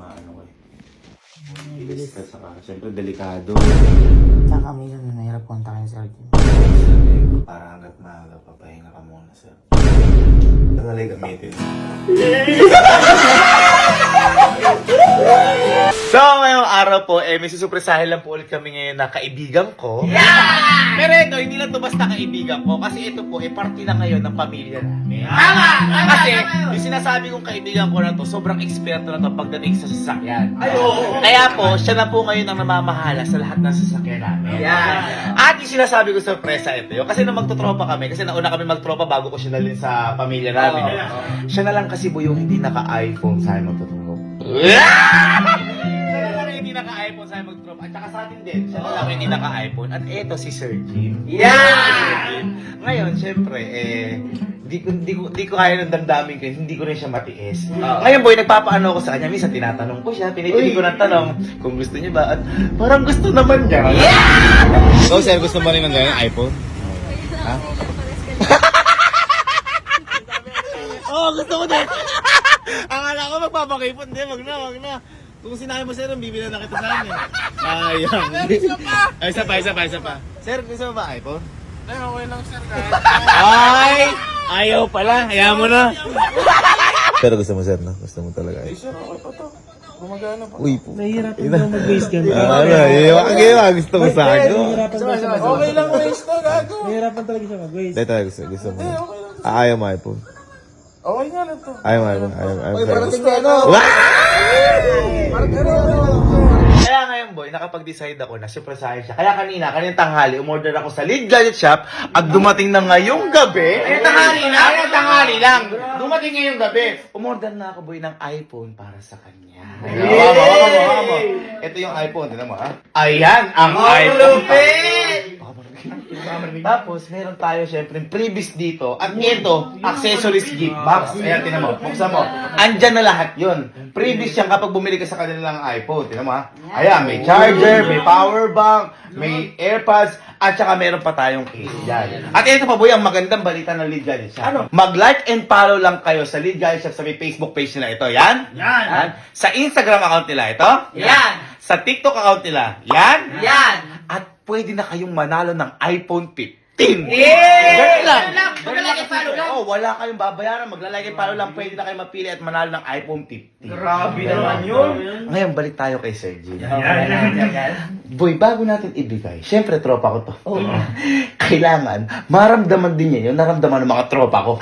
maano ko eh. Bilis ka saka, siyempre delikado. Saan kami yun? Nahirap kontakin si Arjun. Sabi ko, para hanggat maaga, papahinga ka muna sir. Ito na lang gamitin. So, ngayong araw po, may susupresahin lang po ulit kami ngayon na kaibigan ko. Yeah! Pero ito, hindi lang ito basta kaibigan ko. Kasi ito po, party na ngayon ng pamilya namin. Kasi, yung sinasabi kong kaibigan ko na to, sobrang eksperto na to pagdating sa sasakyan. Kaya po, siya na po ngayon ang namamahala sa lahat ng sasakyan namin. Yeah. At yung sinasabi ko sorpresa ito yun. Kasi nung magtutropa kami, kasi nauna kami magtropa bago ko siya nalin sa pamilya namin. Siya na lang kasi po yung hindi naka-iPhone sa magtutropa. Hindi naka-iPhone sa mag-drop. At saka sa atin din, siya na lang hindi naka-iPhone. At eto si Sir Jim. Yeah! Ngayon, syempre, di ko kaya ng damdamin ko, hindi ko rin siya matiis. Ngayon, boy, nagpapaano ko sa kanya. Minsan, tinatanong ko siya, pinipili ko ng tanong kung gusto niya ba. At parang gusto naman niya. Yeah! So, sir, gusto mo rin ng ganyan iPhone? Ha? Oo, gusto ko din. Akala ko magpapakipon. Hindi, wag na. Kung sinabi mo, sir, bibili na kita sa amin. Sayang. Ay, isa pa. Sir, gusto mo ba iPhone? Ay, okay lang sir. Ay! Ayaw pala. Hayaan mo na. Pero gusto mo, sir, no? Gusto mo talaga. Ay, sir, okay pa to. Gumagana pa. Uy, po. Nahihirapan daw mag-waste ka. Gusto mo sa akin. Nahihirapan daw siya mag-waste. Okay lang waste to, gago. Nahihirapan talaga siya mag-waste. Dito, gusto mo. Okay lang. Ayaw mo iPhone. Okay nga lang to. Ayaw mo iPhone. Ayaw Parating na ano. Parang ano. Kaya ngayon, boy, nakapag-decide ako na surpresahin siya. Kaya kanina tanghali, umorder ako sa Lead Gadget Shop at dumating na ngayong gabi. Tanghali lang. Dumating ngayong gabi. Umorder na ako, boy, ng iPhone para sa kanya. Hawa mo. Ito yung iPhone, tignan mo, ha? Ayan, ang iPhone. Tapos, meron tayo syempre previous dito. At ito, accessories gift box. Ayan, tinan mo. Buksan mo. Andyan na lahat yun. Previous yan kapag bumili ka sa kanila ng iPhone. Tinan mo, ha? Ayan, may charger, may power bank, may AirPods, at saka meron pa tayong case dyan. At ito pa, boy, ang magandang balita ng Lead Gadget Shop. Ano? Mag-like and follow lang kayo sa Lead Gadget Shop sa may Facebook page nila. Ito, yan. Sa Instagram account nila, ito. Yan! Sa TikTok account nila, yan. Yan! At pwede na kayong manalo ng iPhone 15. Ganun lang. Maglalagay follow lang. Oh, wala kayong babayaran. Maglalagay follow lang. Pwede na kayo mapili at manalo ng iPhone 15. Grabe naman yun. Ngayon, balik tayo kay Sir G. Boy, bago natin ibigay, syempre tropa ko to. Kailangan, maramdaman din niya yun, naramdaman ng mga tropa ko.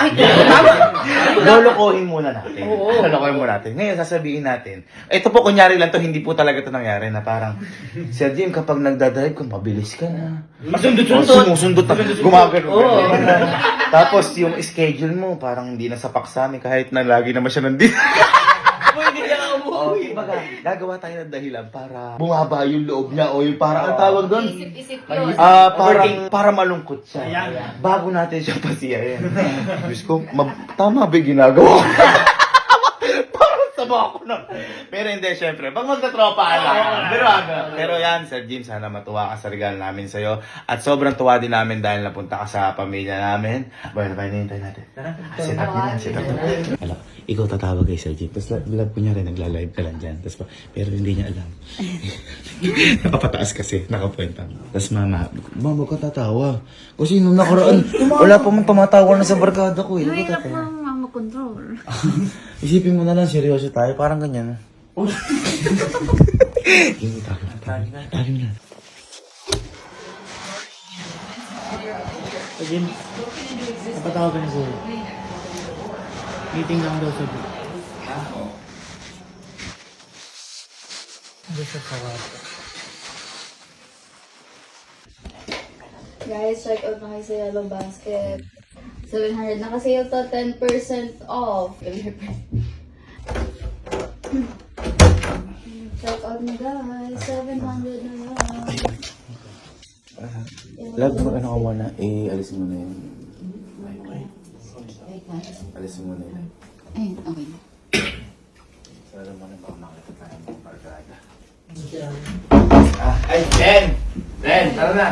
Lolokohin muna natin. Lolokohin muna natin. Ngayon, sasabihin natin, ito po, kunyari lang to, hindi po talaga ito nangyari na parang, Sir Jim, kapag nagdadrive ka, mabilis ka na. Sumusundot na. Gumagano. Tapos, yung schedule mo, parang hindi na sapak sa amin kahit na lagi naman siya nandito. Baga, gagawa tayo ng dahilan para bumaba yung loob niya o yung parang ang tawag doon. Isip-isip yun. Para malungkot siya. Bago natin siya pasiyahin. Diyos ko, tama ba yung ginagawa ko? Parang sama ako na. Pero hindi, syempre, pag magtatropa lang. Pero yan, Sir Jim, sana matuwa ka sa regalo namin sa'yo. At sobrang tuwa din namin dahil napunta ka sa pamilya namin. Bueno, hinihintay natin. Set up din. Alam, ikaw tatawag kay Sir Jim. Tapos love ko niya rin, nagla-live ka lang dyan. Pero hindi niya alam. Nakapataas kasi, nakapuwenta. Tapos mama, huwag ka tatawa. Kasi nung nakaraan, wala pa mong tumatawa na sa barkada ko. Mahirap lang mag-control. Isipin mo na lang, seryoso tayo. Parang ganyan. Tagi mo na. Again, napatawag ka na sir. Meeting lang daw sa group. Gusto sa kwarto. Guys, check out na kayo sa Yellow Basket. 700 na kasi ito, 10% off. Check out na guys, 700 na lang. Love, ano ka muna? Alisin mo na yun. Alisin mo na yun. Ayun, okay na. Alam mo na baka makita tayo ng barkada. Ay, Ben! Ben, tara na!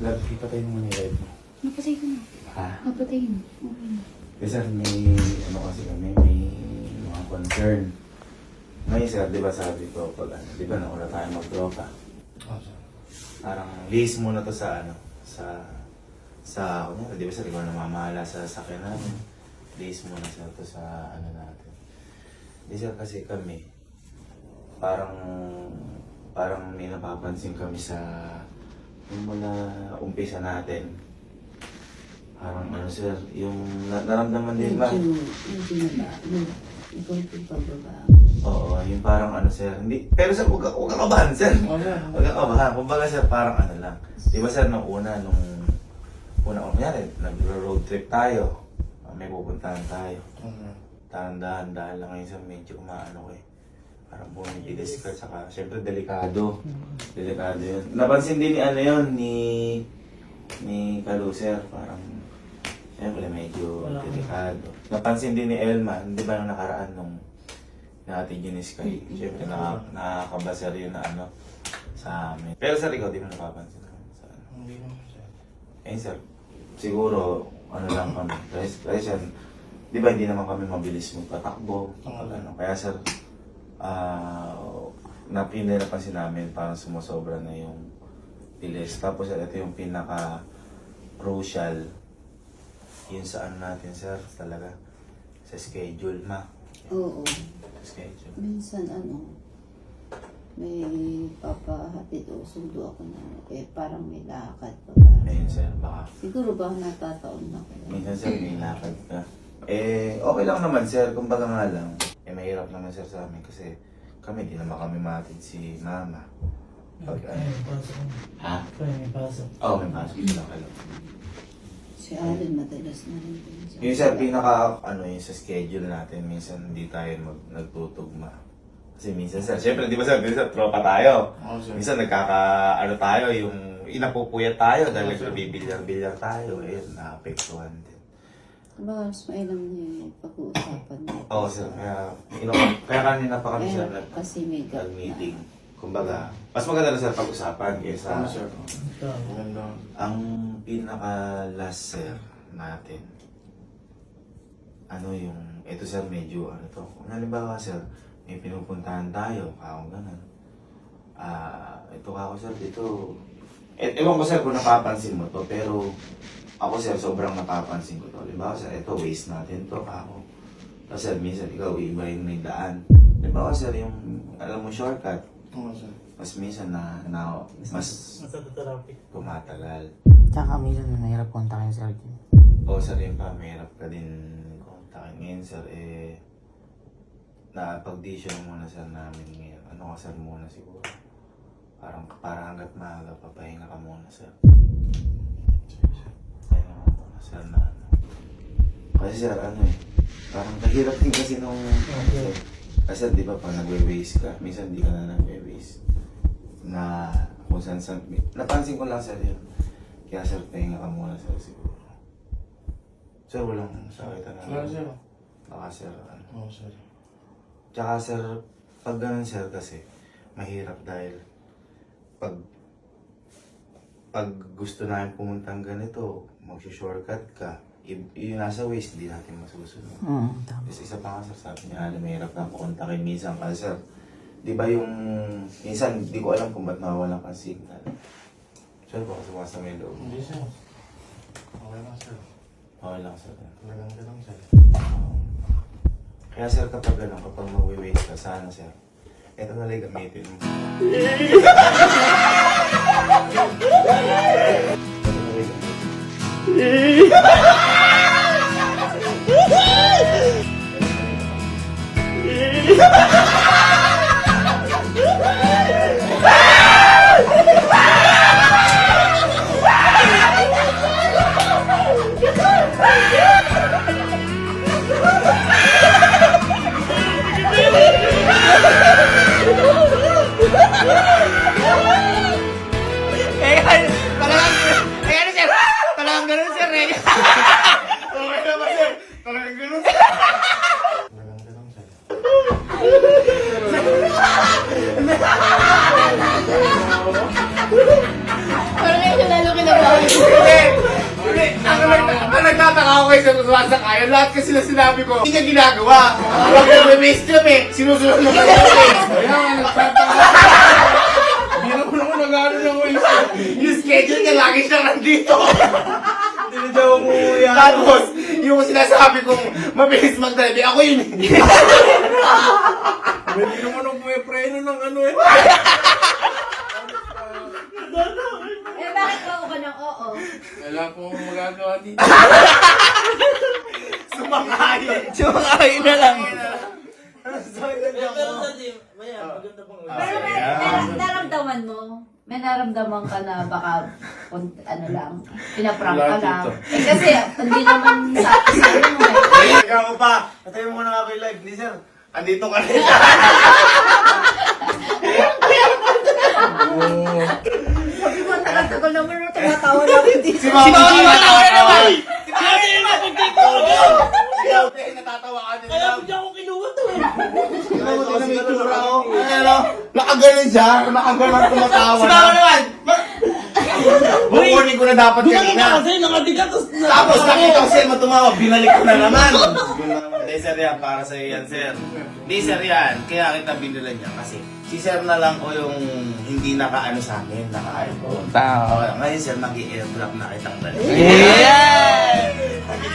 Love, ipatay mo muna yung live mo. Napatay ko na. Ha? Napatay na. Okay na. Sir, may ano kasi kami, may mga concern. Ngayon sir, di ba sabi ko, pag ano, di ba nauna tayo mag-tropa? Oo, sir. Parang list muna to sa ano, sa ano, di ba sir, ikaw namamahala sa sakyan namin. List muna sir to sa ano natin. Di sir, kasi kami, parang may napapansin kami sa yung mula umpisa natin. Parang ano sir, yung naramdaman din ba? Oo, yung parang ano sir, hindi, pero sir, huwag ka kabahan sir. Huwag ka kabahan. Kumbaga sir, parang ano lang. Di ba sir, nung kunyari, nag-road trip tayo. May pupuntahan tayo. Dahan-dahan lang ngayon sir, medyo umaano ko eh. Parang bumibilis ka, saka syempre delikado. Delikado yun. Napansin din ni ano yun, ni Kaluser, parang syempre medyo delikado. Napansin din ni Elma, hindi ba nung nakaraan nung natin Ginis kay, syempre nakakabaser yun na ano sa amin. Pero sir, ikaw di mo napapansin sa ano? Hindi naman, sir. Eh sir, siguro ano lang kami, kasi sir, di ba hindi naman kami mabilis magpatakbo, ano, kaya sir, napansin namin parang sumusobra na yung bilis. Tapos ito yung pinaka-crucial, yun sa ano natin sir, talaga, sa schedule ma. Oo. Schedule. Minsan may papahatid o sundo ako na parang may lakad pa ba? Ayun sir, baka Siguro ba natataon na ko? minsan sir, may lakad ka. Okay lang naman sir, kumbaga nga lang. Mahirap naman sir sa amin kasi kami, di naman kami matid si mama. Pag ano. May pasok. Ha? May pasok. Oo, may pasok dito lang kayo. Si Allen madalas na rin din siya. Yung sir, yung sa schedule natin, minsan hindi tayo nagtutugma. Kasi minsan sir, syempre, di ba sir, minsan tropa tayo. Oo, sir. Minsan ano tayo, yung inapupuyat tayo dahil nagbibilyar-bilyar tayo. Naapektuhan din. Baka mas mainam niya yung pag-uusapan niya. Oo sir, kaya kanina pa kami sir Kasi may gap na. nag-meeting. Kumbaga, mas maganda na sir pag-usapan kaysa Ito, maganda. ang pinaka-last sir natin. Ito sir, medyo ano to. Kung halimbawa sir, may pinupuntahan tayo, kakong ganun. Ito kako sir, dito. Ewan ko sir kung napapansin mo to, pero ako sir, sobrang napapansin ko to. Halimbawa sir, ito, waste natin to, kako. Tapos sir, minsan ikaw, iba yung may daan. Halimbawa sir, yung, alam mo, shortcut. Oo, sir. Mas minsan mas Traffic. tumatagal. Tsaka minsan nahirap kontakin si Arjun. Oo sir, yun pa, mahirap ka din kontakin. Ngayon sir, napag-decision muna sir namin ngayon. Ano ka sir muna siguro? Parang hanggat maaga, papahinga ka muna sir. Pahinga ka muna sir na ano. Kasi sir, parang kahirap din kasi nung... Kasi di ba pag nagwe-waste ka, minsan di ka na nagwe-waste. Na kung saan napansin ko lang sir yun. Kaya sir, pahinga ka muna sir siguro. Sir, walang sakit na. Wala, sir. Baka sir, Oo, sir. Tsaka sir, pag ganun sir kasi, mahirap dahil pag gusto namin pumuntang ganito, mag-shortcut ka, yung nasa waste, hindi natin masusunod. Tama. Kasi isa pa nga sir, sabi niya, mahirap na kontakin minsan kasi sir, di ba yung, minsan, di ko alam kung ba't nawawalan kang signal. Sir, baka sumasama yung loob. Hindi, sir. Okay lang, sir. Okay lang sir. Talagang ka lang, sir. Kaya sir, kapag mag-waste ka, sana sir, eto na lang gamitin mo. Talagang ganun sir eh. siya sumasakayan. Lahat kasi na sinabi ko, hindi niya ginagawa. Huwag na may base trip eh. Sinusunod na kayo eh. Kaya nga, nagtataka. Hindi naman ako nag-ano ng waste. Yung schedule niya, lagi siyang nandito. Hindi na daw umuwi. Tapos, yung sinasabi kong mabilis mag-drive, ako yun. Hindi naman ako may preno ng ano eh. Bakit oo ka ng oo? Wala po akong magagawa dito. Sumakain na lang. Pero may naramdaman mo? May naramdaman ka na baka ano lang, pinaprank ka lang. Eh kasi hindi naman sa sa'yo mo eh. Ikaw ko pa. Patay mo muna ako yung live. Hindi sir. Andito ka rin. Sabi ko, tagal-tagal naman na tumatawa namin dito. Si Mama natatawa naman. Si Mama natatawa ka din. Kaya hindi ako kinuha to eh. Nakaganon siya. Nakaganon tumatawa na. Si Mama naman. Bukunin ko na dapat kanina. Tapos nakita ko sir matumawa. Binalik ko na naman. Hindi sir yan. Para sa'yo yan sir. Hindi sir yan. Kaya kita binilan niya. Kasi si sir na lang o yung hindi naka-ano sa amin. Naka-iPhone. Ngayon sir nag-i-airdrop na kitang dali.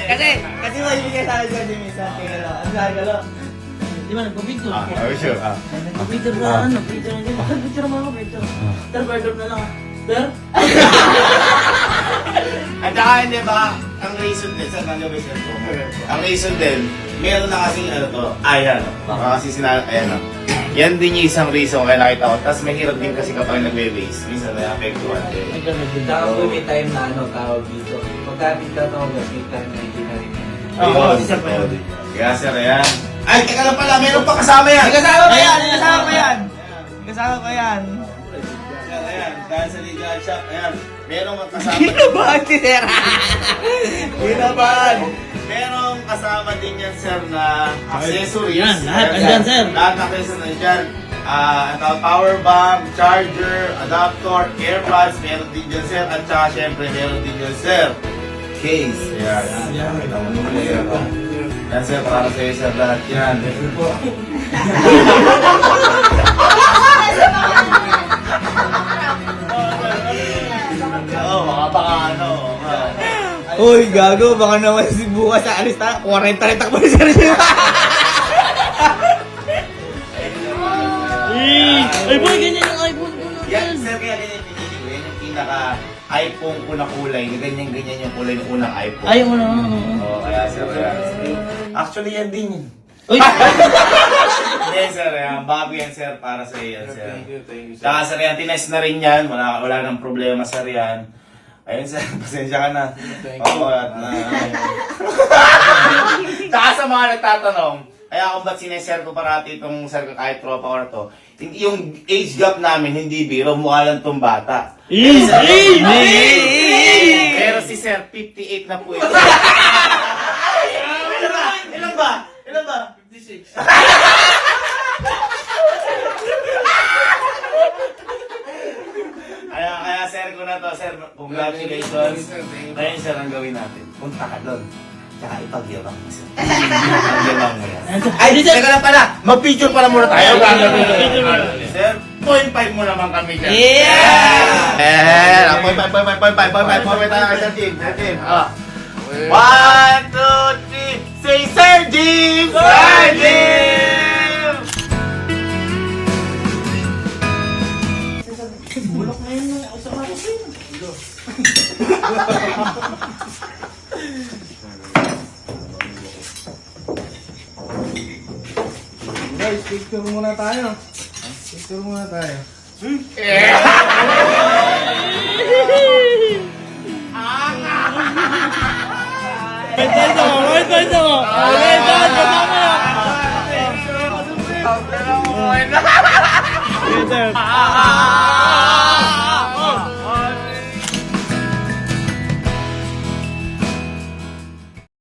Kasi may bigay sa akin sa Jimmy sa akin. Ang gagalo. Di ba, nagpapicture? Sure. Nagpapicture na, picture na. Picture mo ako, picture. Pero airdrop na lang ah. Pero? At saka hindi ba, ang reason din, sir, nandiyo ba sir ko? Ang reason din, meron na kasing ano to, ayan. Kasi ayan o. Yan din yung isang reason kaya nakita ko. Tapos mahirap din kasi kapag nagbe-base. Minsan na-apektuhan din. Saka kung may time na ano, tawag dito. Pagkabit ka tawag, may time na hindi na rin. Oo, sir pa yun. Kaya sir, ayan. Ay, teka lang pala, meron pa kasama yan. Kasama ko yan! Kasama ko yan! Kasama ko yan! Ayan, dahil sa legal shop, ayan. Merong kasama. Ginabahan si Sir! Ginabahan! Merong kasama din yan, sir, na accessories. Yan, lahat andyan, sir. Lahat na kayo nandyan. Power bank, charger, adapter, AirPods, meron din dyan, sir. At saka, syempre, meron din dyan, sir. Case. Ayan. Kita mo naman yan. Yan, sir, para sa'yo, sir, lahat yan. Oo, baka ano. Uy, gago, baka naman si bukas sa alis tayo. 40 rin takbo ni Sir Jimmy. Ay boy, ganyan yung iPhone ko na. Yan, sir, kaya ganyan pinili ko. Yan yung pinaka-iPhone ko na kulay. Ganyan-ganyan yung kulay ng unang iPhone. Ay, ano. Oo, kaya sir, yan. Actually, yan din yun. Uy! Hindi, sir, yan. Bago yan, sir, para sa iyo, sir. Thank you, thank you. Saka, sir, yan, tinest na rin yan. Wala nang problema, sir, yan. Ayun, sir, pasensya ka na. Thank you. Oo, at na. Saka sa mga nagtatanong, kaya kung ba't sineser ko parati itong sir, kahit tropa ko na to, yung age gap namin, hindi biro, mukha lang itong bata. Pero si sir, 58 na po ito. Ilan ba? 56. Kaya sir ko na to, sir, congratulations. Ngayon sir, ang gawin natin, punta ka doon. Tsaka ipagyabang mo sir. Ipagyabang mo yan. Ay, teka lang pala, mag-picture pala muna tayo. Sir, 0.5 mo naman kami dyan. Yeah! 0.5 tayo kay Sir Jim. Sir Jim, 1, 2, 3, say Sir Jim! Sir Jim! Bulok na yun na usap ako sa'yo. Guys, picture muna tayo. Picture muna tayo. Ah!